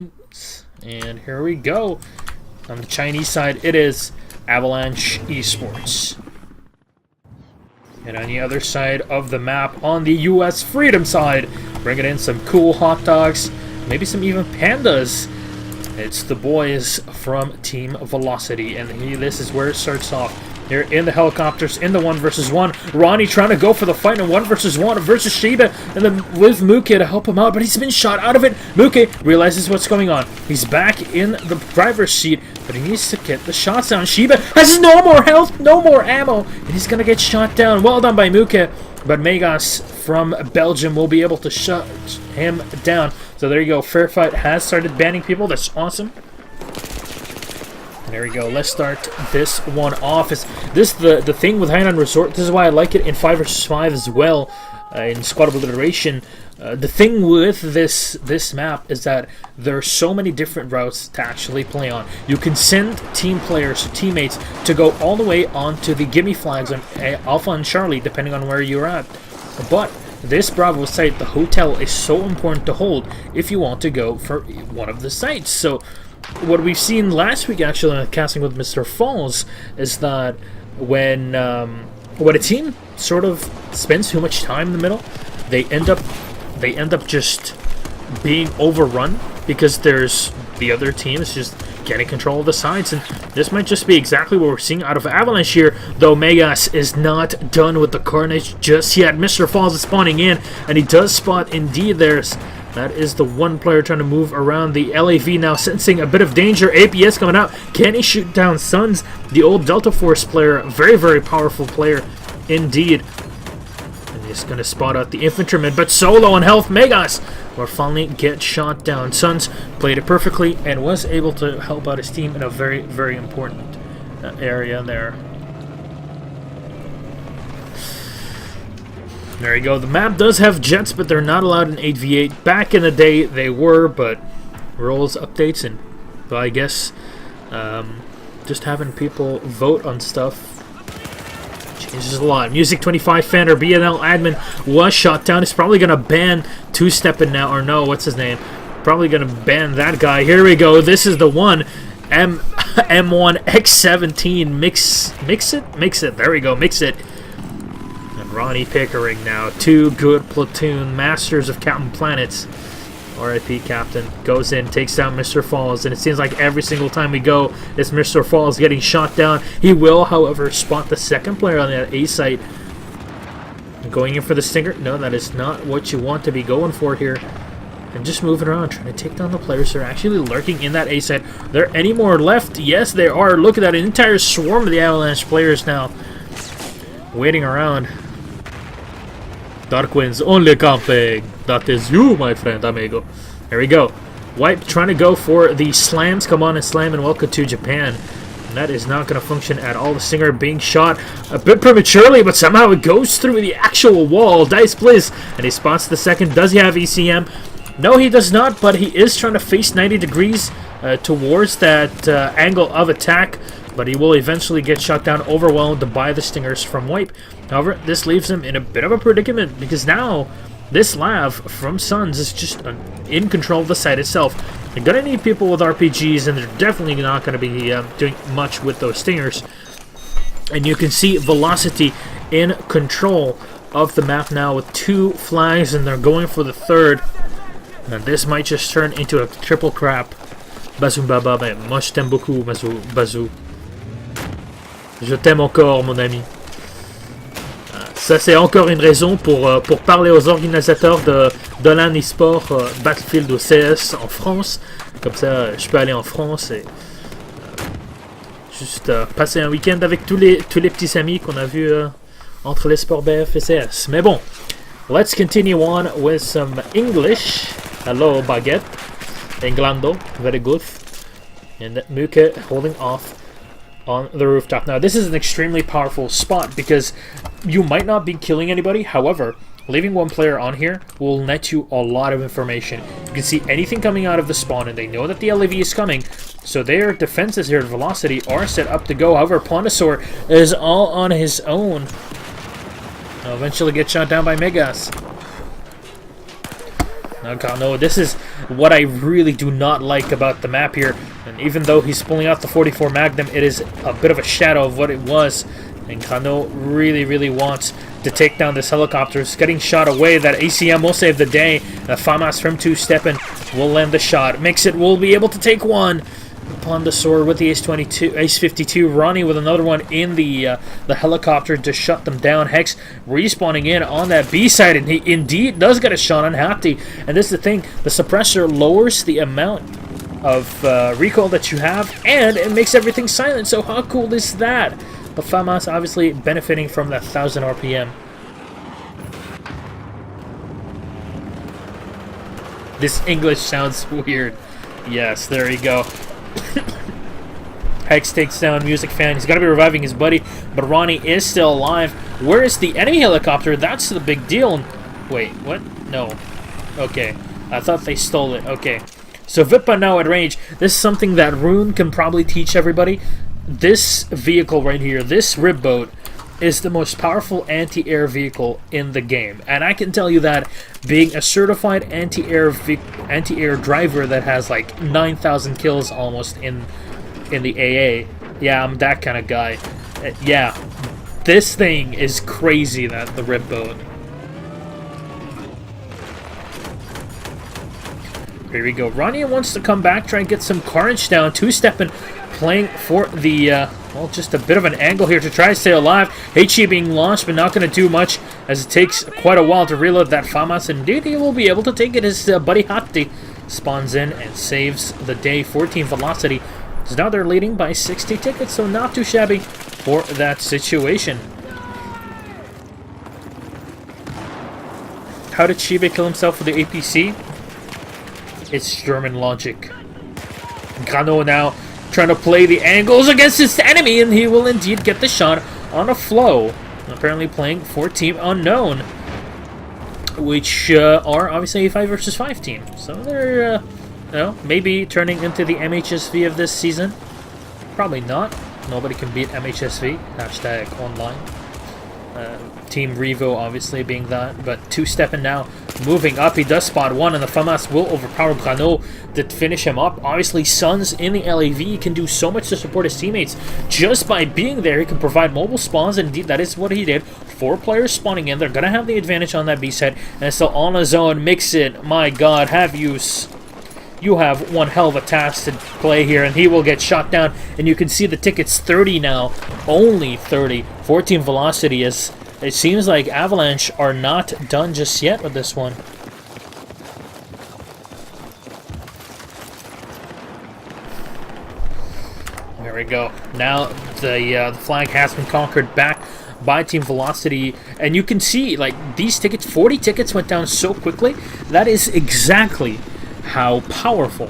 And here we go. On the Chinese side, it is Avalanche eSports. And on the other side of the map, on the US Freedom side, bringing in some cool hot dogs, maybe some even pandas. It's the boys from Team Velocity, and this is where it starts off. Here in the helicopters, in the 1 versus 1. Ronnie trying to go for the fight in 1 versus 1 versus Shiba, and then with Muke to help him out, but he's been shot out of it. Muke realizes what's going on. He's back in the driver's seat, but he needs to get the shots down. Shiba has no more health, no more ammo, and he's going to get shot down. Well done by Muke, but Megas from Belgium will be able to shut him down. So there you go. Fair Fight has started banning people. That's awesome. There we go. Let's start this one off. Is this the thing with Hainan Resort? This is why I like it in 5 vs 5 as well, in squad obliteration. The thing with this map is that there are so many different routes to actually play on. You can send team players, teammates, to go all the way onto the gimme flags on Alpha and Charlie, depending on where you're at. But this Bravo site, the hotel, is so important to hold if you want to go for one of the sites. So what we've seen last week, actually, in casting with Mr. Falls, is that when a team sort of spends too much time in the middle, they end up just being overrun because there's the other team is just getting control of the sides, and this might just be exactly what we're seeing out of Avalanche here. Though Megas is not done with the carnage just yet. Mr. Falls is spawning in, and he does spot indeed there's. That is the one player trying to move around the LAV now, sensing a bit of danger. APS coming out. Can he shoot down Suns? The old Delta Force player. Very, very powerful player indeed. And he's going to spot out the infantryman, but so low on health. Megas will finally get shot down. Suns played it perfectly and was able to help out his team in a very, very important area there. There you go. The map does have jets, but they're not allowed in 8v8. Back in the day, they were, but rules updates, and well, I guess just having people vote on stuff changes a lot. Music 25 fan or BNL admin was shot down. He's probably going to ban two-stepping now, or no, what's his name? Probably going to ban that guy. Here we go. This is the one. M1X17. Mix it. There we go. Mix it. Ronnie Pickering now. 2 good platoon masters of Captain Planets. RIP Captain. Goes in, takes down Mr. Falls, and it seems like every single time we go, it's Mr. Falls getting shot down. He will, however, spot the second player on that A site. Going in for the stinger. No, that is not what you want to be going for here. And just moving around, trying to take down the players that are actually lurking in that A site. Are there any more left? Yes, there are. Look at that, an entire swarm of the Avalanche players now waiting around. Darkwind's only camping. That is you, my friend, amigo. There we go. Wipe trying to go for the slams. Come on and slam and welcome to Japan. And that is not going to function at all. The Stinger being shot a bit prematurely, but somehow it goes through the actual wall. Dice Blizz, and he spots the second. Does he have ECM? No, he does not, but he is trying to face 90 degrees towards that angle of attack. But he will eventually get shot down, overwhelmed by the Stingers from Wipe. However, this leaves him in a bit of a predicament, because now this Lav from Suns is just in control of the site itself. They're going to need people with RPGs, and they're definitely not going to be doing much with those Stingers. And you can see Velocity in control of the map now with 2 flags, and they're going for the third. And this might just turn into a triple crap. Bazou Baba, moi je t'aime beaucoup, Bazou. Je t'aime encore, mon ami. Ça, c'est encore une raison pour parler aux organisateurs de l'an eSport Battlefield au CS en France. Comme ça, je peux aller en France et juste passer un week-end avec tous les petits amis qu'on a vus entre les sports BF et CS. Mais bon, let's continue on with some English. Hello, Baguette. Englando, very good. And Muke holding off on the rooftop. Now, this is an extremely powerful spot because you might not be killing anybody. However, leaving one player on here will net you a lot of information. You can see anything coming out of the spawn, and they know that the LAV is coming, so their defenses here at Velocity are set up to go. However, Pondosaur is all on his own. He'll eventually get shot down by Megas. Now Gano, this is what I really do not like about the map here. And even though he's pulling out the 44 Magnum, it is a bit of a shadow of what it was. And Gano really wants to take down this helicopter. It's getting shot away. That ACM will save the day. Famas from two-stepping will land the shot. Mixit will be able to take one. Upon the sword with the Ace-52, Ronnie with another one in the helicopter to shut them down. Hex respawning in on that B side, and he indeed does get a shot on Hapti. And this is the thing, the suppressor lowers the amount of recoil that you have, and it makes everything silent. So how cool is that? But Famas obviously benefiting from that 1000 RPM. This English sounds weird. Yes, there you go. Hex takes down Music Fan. He's got to be reviving his buddy, but Ronnie is still alive. Where is the enemy helicopter? That's the big deal. Wait, what? No. Okay. I thought they stole it. Okay. So Vipa now at range. This is something that Rune can probably teach everybody. This vehicle right here, this rib boat, is the most powerful anti-air vehicle in the game. And I can tell you that being a certified anti-air driver that has like 9,000 kills almost in the AA. Yeah, I'm that kind of guy. Yeah, this thing is crazy, that the rib boat. Here we go. Ronnie wants to come back, try and get some carnage down. Two-stepping, playing for the, well, just a bit of an angle here to try to stay alive. HE being launched, but not going to do much, as it takes quite a while to reload that Famas. Indeed, he will be able to take it. His buddy Hatti spawns in and saves the day. 14 Velocity. So now they're leading by 60 tickets, so not too shabby for that situation. How did Shiba kill himself with the APC? It's German logic. Gano now trying to play the angles against his enemy, and he will indeed get the shot on a flow. Apparently playing for Team Unknown, which are obviously a 5 versus 5 team. So they're, you know, maybe turning into the MHSV of this season. Probably not. Nobody can beat MHSV. Hashtag online. Team Revo obviously being that, but two-stepping now, moving up. He does spot one, and the Famas will overpower Grano to finish him up. Obviously, Suns in the LAV can do so much to support his teammates just by being there. He can provide mobile spawns, and indeed that is what he did. 4 players spawning in. They're gonna have the advantage on that B side, and it's still on his own. Mix it. My God, have use. You have one hell of a task to play here, and he will get shot down. And you can see the tickets 30 now, only 30. 14 Velocity is. It seems like Avalanche are not done just yet with this one. There we go. Now the flag has been conquered back by Team Velocity, and you can see like these tickets, 40 tickets went down so quickly. That is exactly how powerful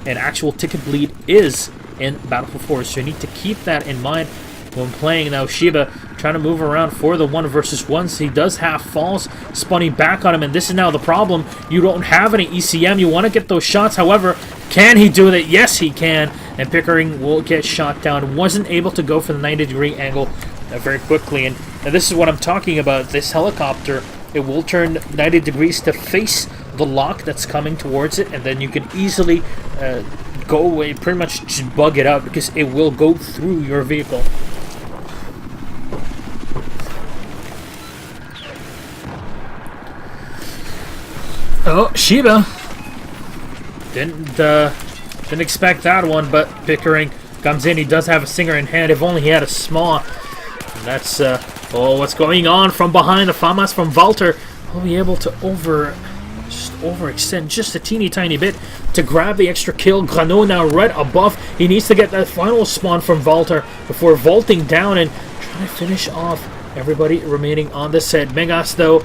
an actual ticket bleed is in Battlefield 4. So you need to keep that in mind when playing. Now Shiba trying to move around for the 1 versus 1s. He does have falls spawning back on him, and this is now the problem. You don't have any ECM. You want to get those shots. However, can he do that? Yes, he can. And Pickering will get shot down. Wasn't able to go for the 90-degree angle very quickly. And this is what I'm talking about. This helicopter, it will turn 90 degrees to face the lock that's coming towards it, and then you can easily go away, pretty much just bug it out, because it will go through your vehicle. Oh, Shiba didn't expect that one, but Pickering comes in. He does have a Stinger in hand. If only he had a SMAW. And that's oh, what's going on from behind? The Famas from Walter will be able to overextend just a teeny tiny bit to grab the extra kill. Grano now right above. He needs to get that final spawn from Walter before vaulting down and trying to finish off everybody remaining on the set. Megas though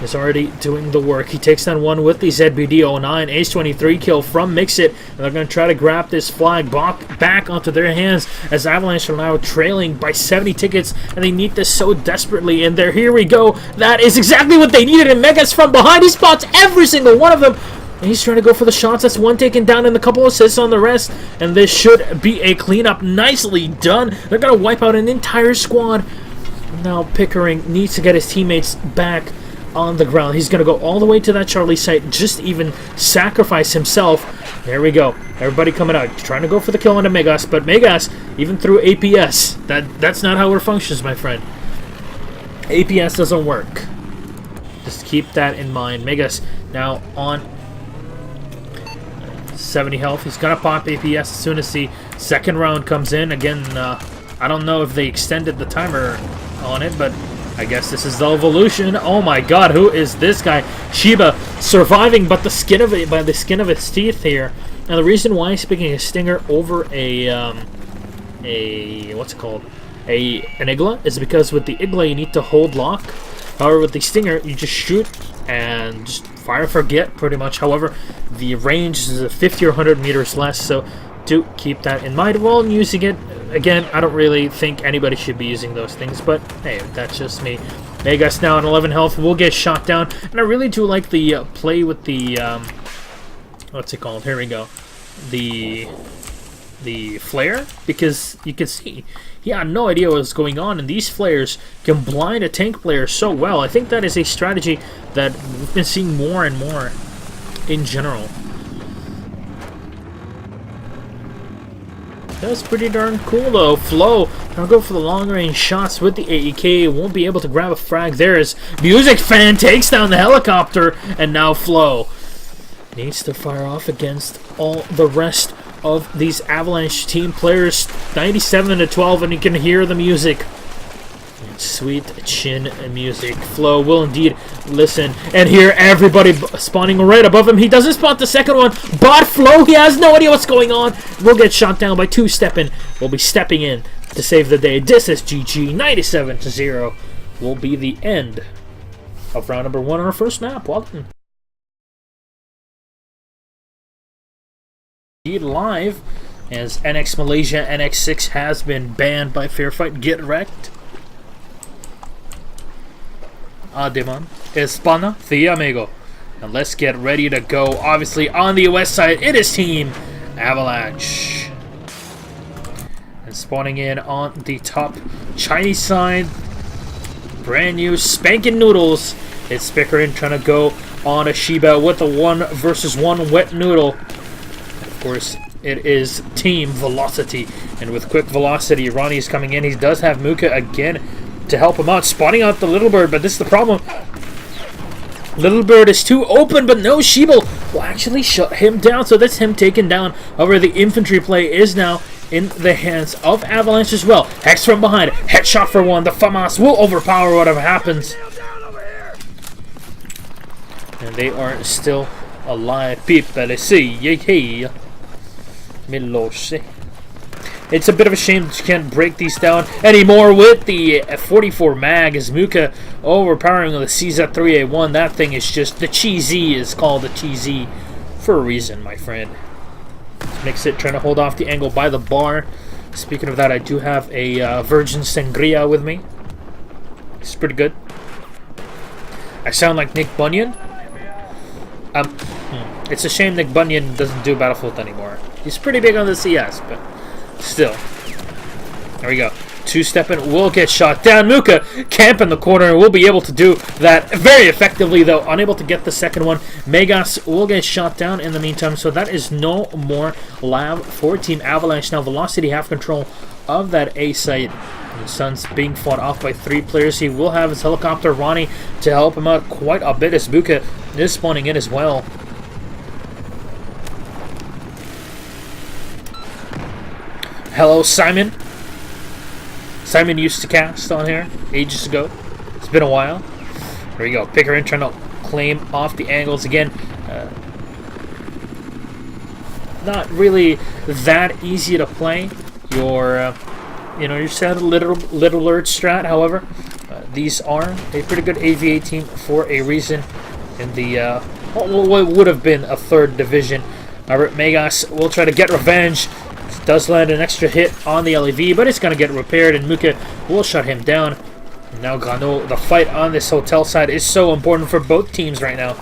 is already doing the work. He takes down one with the ZBD-09. Ace-23 kill from Mixit. And they're going to try to grab this flag back onto their hands as Avalanche are now trailing by 70 tickets. And they need this so desperately. And there, here we go. That is exactly what they needed. And Megas from behind. He spots every single one of them. And he's trying to go for the shots. That's one taken down and a couple assists on the rest. And this should be a cleanup. Nicely done. They're going to wipe out an entire squad. Now Pickering needs to get his teammates back on the ground. He's going to go all the way to that Charlie site, just even sacrifice himself. There we go. Everybody coming out, trying to go for the kill on Megas, but Megas, even through APS, that's not how it functions, my friend. APS doesn't work. Just keep that in mind. Megas now on 70 health. He's going to pop APS as soon as the second round comes in. Again, I don't know if they extended the timer on it, but I guess this is the evolution. Oh my god, who is this guy? Shiba surviving by the skin of its teeth here. Now the reason why he's picking a Stinger over what's it called? An Igla is because with the Igla you need to hold lock. However, with the Stinger you just shoot and just fire forget pretty much. However, the range is 50 or 100 meters less, so do keep that in mind while using it. Again, I don't really think anybody should be using those things, but hey, that's just me. Megas now on 11 health will get shot down, and I really do like the play with the what's it called? Here we go, the flare, because you can see he had no idea what was going on, and these flares can blind a tank player so well. I think that is a strategy that we've been seeing more and more in general. That's pretty darn cool though. Flow, I'll go for the long range shots with the AEK. Won't be able to grab a frag. There's Music Fan, takes down the helicopter, and now Flow needs to fire off against all the rest of these Avalanche team players. 97-12, and you can hear the music. Sweet chin music. Flow will indeed listen and hear everybody spawning right above him. He doesn't spot the second one, but Flow, he has no idea what's going on. Will get shot down by two-stepping. Will be stepping in to save the day. This is GG. 97-0 will be the end of round number 1 on our first map. Well done. Live as NX Malaysia NX6 has been banned by Fair Fight. Get wrecked. Ademan, Espana, the amigo. And let's get ready to go. Obviously, on the west side, it is Team Avalanche. And spawning in on the top Chinese side, brand new spanking noodles. It's Pickering trying to go on a Shiba with a 1 versus 1 wet noodle. Of course, it is Team Velocity. And with quick velocity, Ronnie's coming in. He does have Muka again to help him out, spotting out the Little Bird, but this is the problem. Little Bird is too open, but no, Sheeble will actually shut him down, so that's him taken down. However, the infantry play is now in the hands of Avalanche as well. Hex from behind, headshot for 1. The FAMAS will overpower whatever happens. And they are still alive. People, see, yay, Miloshi. It's a bit of a shame that you can't break these down anymore with the 44 mag as Muka overpowering the CZ3A1. That thing is just, the cheesy is called the cheesy for a reason, my friend. Mix it, trying to hold off the angle by the bar. Speaking of that, I do have a Virgin Sangria with me. It's pretty good. I sound like Nick Bunyan. It's a shame Nick Bunyan doesn't do Battlefield anymore. He's pretty big on the CS, but still. There we go. Two-stepping will get shot down. Muka camp in the corner and will be able to do that very effectively, though. Unable to get the second one. Megas will get shot down in the meantime, so that is no more lab for Team Avalanche. Now Velocity have control of that A site. And Sun's being fought off by 3 players. He will have his helicopter Ronnie to help him out quite a bit as Muka is spawning in as well. Hello, Simon. Simon used to cast on here ages ago. It's been a while. There we go. Pickering trying to claim off the angles again. Not really that easy to play. Your, your set little alert strat. However, these are a pretty good AVA team for a reason. In the what would have been a 3rd division. Megas will try to get revenge. Does land an extra hit on the LEV, but it's going to get repaired, and Muka will shut him down. And now Gano, the fight on this hotel side is so important for both teams right now.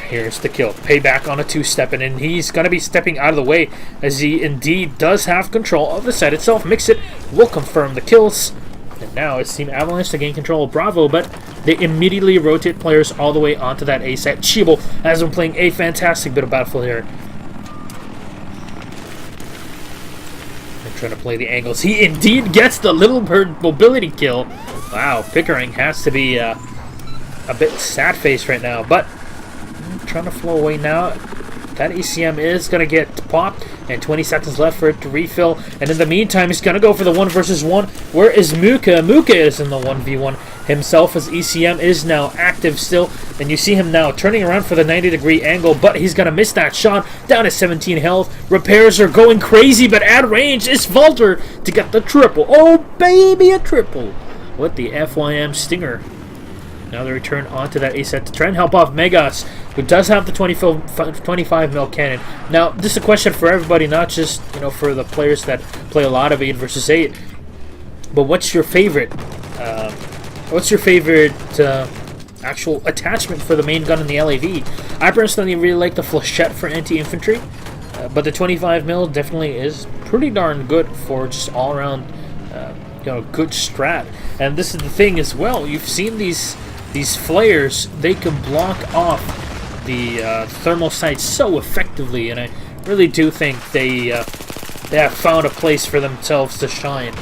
Here's the kill. Payback on a 2-stepping, and he's going to be stepping out of the way as he indeed does have control of the site itself. Mix it will confirm the kills. And now it's Team Avalanche to gain control of Bravo, but they immediately rotate players all the way onto that A set. Chibo has been playing a fantastic bit of Battlefield here. They're trying to play the angles. He indeed gets the little bird mobility kill. Wow, Pickering has to be a bit sad-faced right now, but trying to flow away now. That ECM is going to get popped, and 20 seconds left for it to refill. And in the meantime, he's going to go for the 1 versus 1. Where is Muka? Muka is in the 1v1 himself, as ECM is now active still. And you see him now turning around for the 90-degree angle, but he's going to miss that shot. Down to 17 health. Repairs are going crazy, but at range is Valter to get the triple. Oh, baby, a triple with the FYM Stinger. Now the return onto that A set to try and help off Megas, who does have the 25 mil cannon. Now, this is a question for everybody, not just for the players that play a lot of 8 versus 8. But what's your favorite? Actual attachment for the main gun in the LAV? I personally really like the flechette for anti-infantry, but the 25 mil definitely is pretty darn good for just all around, good strat. And this is the thing as well. You've seen these flares, they can block off the thermal sights so effectively, and I really do think they have found a place for themselves to shine.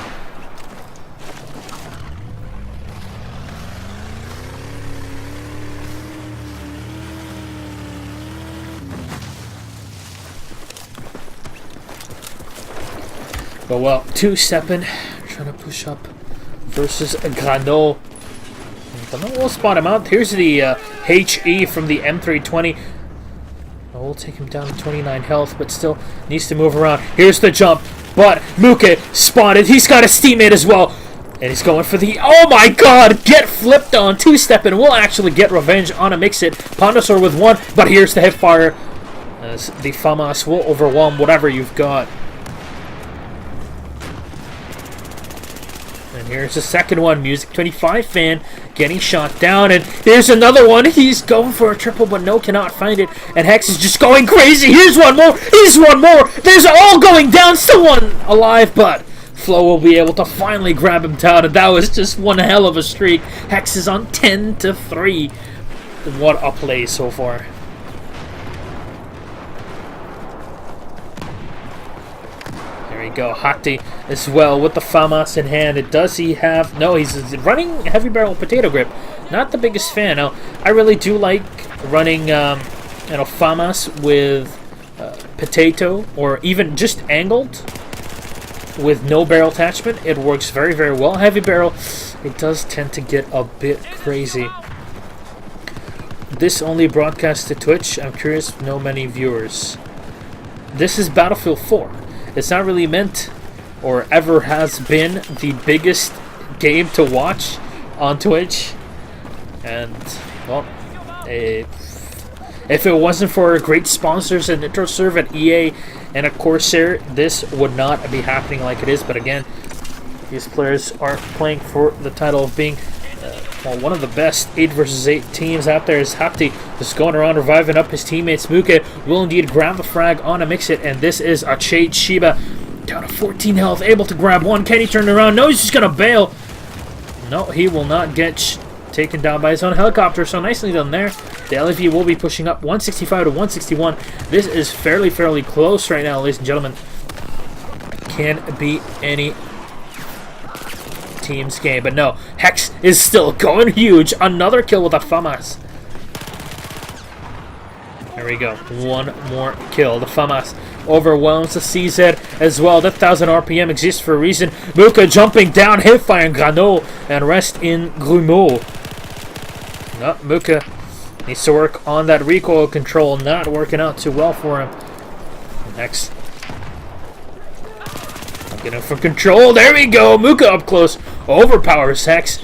But well, 2-stepping, trying to push up versus Grano. We'll spot him out. Here's the HE from the M320. We'll take him down to 29 health, but still needs to move around. Here's the jump, but Muke spotted. He's got a teammate as well, and he's going for the... Oh my god! Get flipped on. 2-stepping. We'll actually get revenge on a Mixit. Pondosaur with 1, but here's the hip fire, as the FAMAS will overwhelm whatever you've got. And here's the second one. Music 25 fan getting shot down. And here's another one. He's going for a triple, but no, cannot find it. And Hex is just going crazy. Here's one more. Here's one more. There's all going down. Still one alive, but Flo will be able to finally grab him down. And that was just one hell of a streak. Hex is on 10-3. What a play so far. Go Hati as well with the FAMAS in hand. Does he have... No, he's running heavy barrel potato grip. Not the biggest fan. Now, I really do like running FAMAS with potato, or even just angled with no barrel attachment. It works very, very well. Heavy barrel, it does tend to get a bit crazy. This only broadcast to Twitch. I'm curious if no many viewers. This is Battlefield 4. It's not really meant, or ever has been, the biggest game to watch on Twitch. And, well, if it wasn't for great sponsors and IntroServe at EA and a Corsair, this would not be happening like it is. But again, these players are playing for the title of being one of the best 8 versus 8 teams out there. Is Hapti just going around reviving up his teammates. Muke will indeed grab the frag on a Mixit, and this is a Chade Shiba down to 14 health, able to grab one. Can he turn around? No, he's just gonna bail. No, he will not get taken down by his own helicopter, so nicely done there. The LAV will be pushing up 165 to 161. This is fairly close right now, ladies and gentlemen. Can be any team's game, but no, Hex is still going huge. Another kill with a FAMAS. There we go, one more kill. The FAMAS overwhelms the CZ as well. That 1000 RPM exists for a reason. Muka jumping down, hip firing Grano, and rest in Grumeau. No, Muka needs to work on that recoil control, not working out too well for him. Next, getting for control. There we go. Muka up close. Overpowers Hex.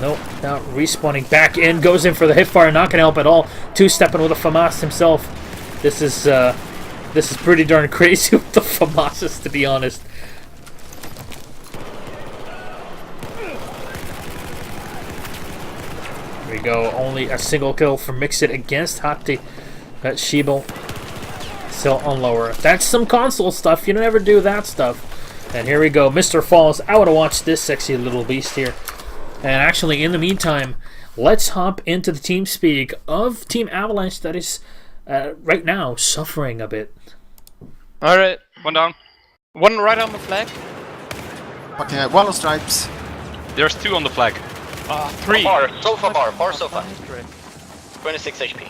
No, now respawning back in. Goes in for the hip fire. Not going to help at all. 2-stepping with a FAMAS himself. This is pretty darn crazy with the FAMASes, to be honest. There we go. Only a single kill from Mixit against Hati. That Shibel still on lower. That's some console stuff. You don't ever do that stuff. And here we go, Mr. Falls. I want to watch this sexy little beast here. And actually, in the meantime, let's hop into the team speak of Team Avalanche that is right now suffering a bit. Alright, one down. One right on the flag. Okay, one on stripes. There's 2 on the flag. 3. Bar sofa. 26 HP.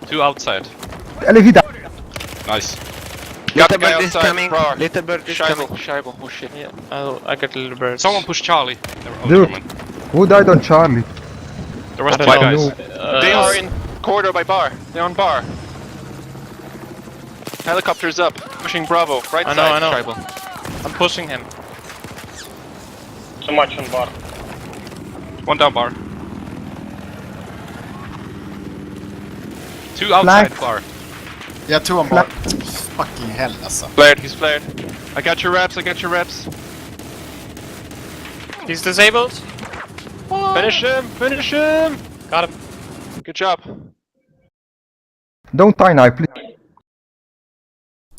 2 outside. LV down. Nice. Got the Little guy bird is outside. coming. Bar. Little bird is coming. Scheibel. Oh shit. Yeah, I got a little bird. Someone push Charlie. Dude, who died on Charlie? There was I 2 don't guys. know. They are in corridor by bar. They're on bar. Helicopter's up. Pushing Bravo. Right side. I know. Scheibel. I'm pushing him. So much on bar. 1 down bar. 2 outside bar. Yeah, 2 on bar. Fucking hell, alltså. Flared. He's flared. I got your reps. He's disabled. Finish him. Got him. Good job. Don't tie knife, please.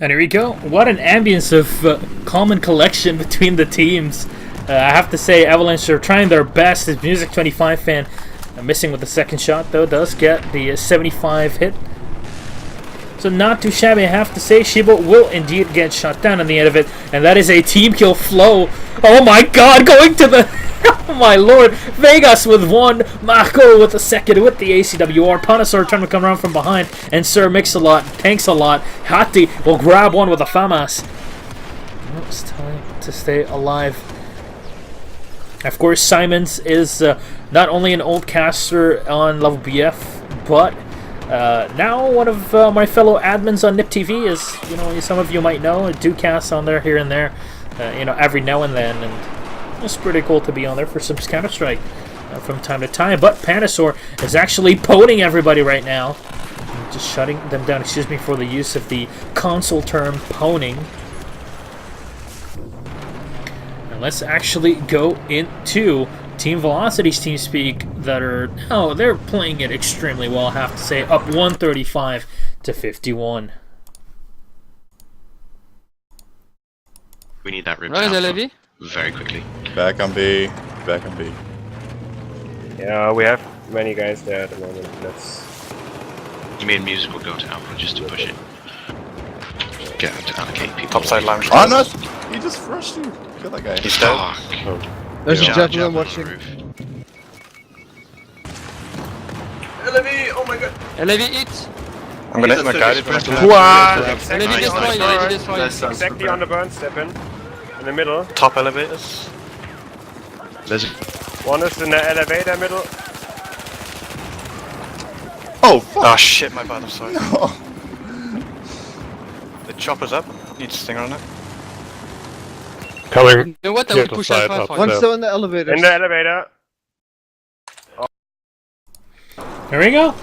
And here we go. What an ambience of common collection between the teams. I have to say, Avalanche are trying their best. As Music25 fan, missing with the second shot, though, does get the 75 hit. So not too shabby, I have to say. Shibo will indeed get shot down on the end of it. And that is a team kill flow. Oh my god, going to the... oh my lord. Vegas with 1. Marco with the second with the ACWR. Panasar trying to come around from behind. And Sir Mix-a-Lot tanks a lot. Hati will grab one with a FAMAS. Oh, it's time to stay alive. Of course, Simons is not only an old caster on Level BF, but now one of my fellow admins on Nip TV, as you know, some of you might know. I do cast on there here and there, every now and then, and it's pretty cool to be on there for some Counter-Strike from time to time. But Panasor is actually poning everybody right now, just shutting them down. Excuse me for the use of the console term poning. Let's actually go into Team Velocity's team speak that are... oh, they're playing it extremely well, I have to say. Up 135 to 51. We need that rib Where is alpha LV? very quickly. Back on B. Back on B. Yeah, we have many guys there at the moment. Let's. You mean music will go to alpha just to push it? Get him to allocate people. Topside lounge. Oh no! He just rushed you. Kill that guy. He's dead. There's a Jab gentleman on watching. the roof. LV eat. I'm gonna hit my guy. LV destroy. Exactly on the burn, step in. In the middle. Top elevators. There's One is in the elevator middle. Oh fuck! oh shit, my bad, I'm sorry. No. The chopper's up. Need to stinger on it. Coming. Then what? I will push side, Alpha up for there. you. Still in the elevator. In the elevator. There we go.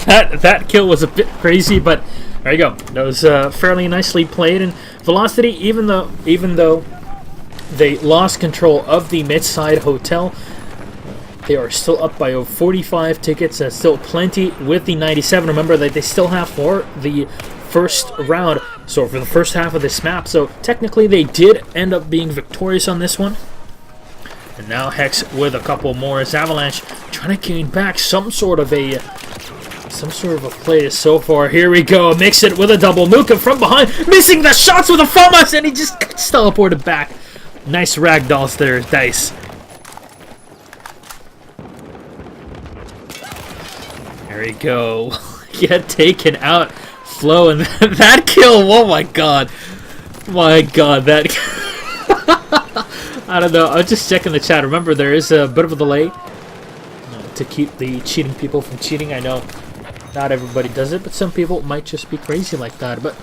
That kill was a bit crazy, but there you go. That was fairly nicely played. And Velocity, even though they lost control of the mid-side hotel, they are still up by over 45 tickets. And still plenty with the 97. Remember that they still have for the first round, so for the first half of this map. So technically they did end up being victorious on this one. And now Hex with a couple more as Avalanche trying to gain back some sort of a play so far. Here we go. Mix it with a double. Nuka from behind, missing the shots with a FAMAS, and he just gets teleported back. Nice ragdolls there, Dice. There we go. Get taken out. Flow, and that kill. Oh my god. My god, that I don't know. I was just checking the chat. Remember, there is a bit of a delay to keep the cheating people from cheating. I know not everybody does it, but some people might just be crazy like that. But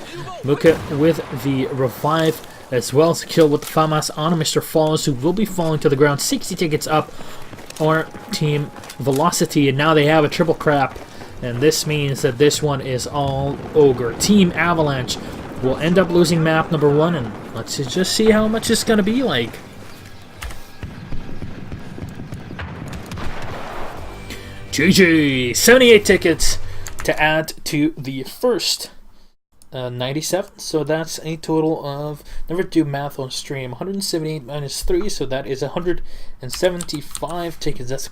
Muka with the revive as well as a kill with the FAMAS on Mr. Falls, who will be falling to the ground. 60 tickets up on Team Velocity, and now they have a triple crap. And this means that this one is all ogre. Team Avalanche will end up losing map number 1, and let's just see how much it's going to be like. GG! 78 tickets to add to the first 97, so that's a total of, never do math on stream, 178 minus 3, so that is 175 tickets. That's